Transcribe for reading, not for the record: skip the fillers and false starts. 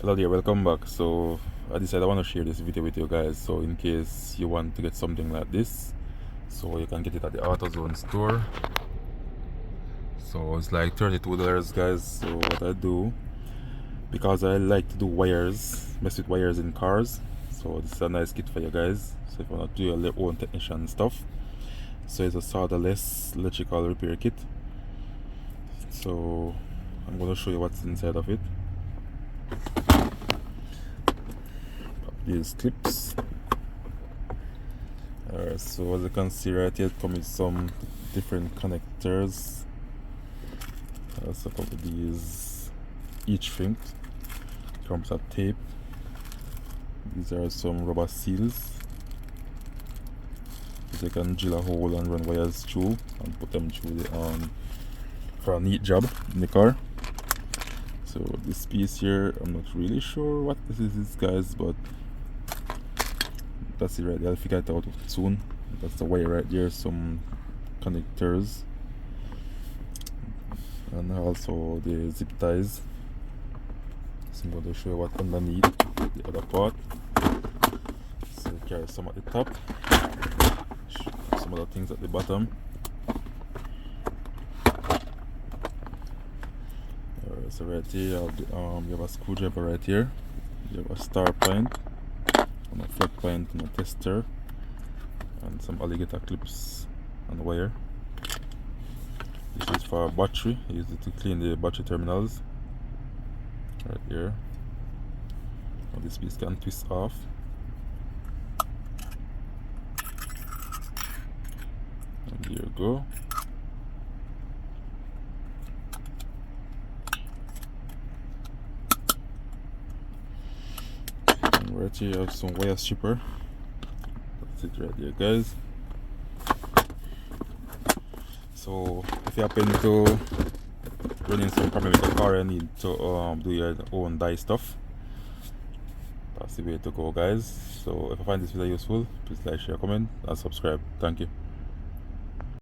Hello there, welcome back. So I decided I want to share this video with you guys, so in case you want to get something like this, so you can get it at the AutoZone store. So it's like $32 guys. So what I do, because I like to do wires, mess with wires in cars, so this is a nice kit for you guys. So if you want to do your own technician stuff, so it's a solderless electrical repair kit. So I'm going to show you what's inside of it. These clips. Alright, so as you can see right here, it comes with some different connectors. So a couple of these each thing comes with tape. These are some rubber seals. So you can drill a hole and run wires through and put them through the for a neat job in the car. So this piece here, I'm not really sure what this is guys, but that's it right there. I'll figure it out soon. That's the wire right there, some connectors, and also the zip ties. So I'm going to show you what underneath the other part. So carry some at the top, some other things at the bottom. Alright, so right here you have a screwdriver right here. You have a star point, and a flat point, and a tester, and some alligator clips and wire. This is for a battery. I use it to clean the battery terminals right here. Now this piece can twist off. And here you go. And right here you have some wire stripper. That's it right there guys. So if you happen to run into some problem with the car and need to do your own dye stuff, that's the way to go guys. So if you find this video useful, please like, share, comment and subscribe. Thank you.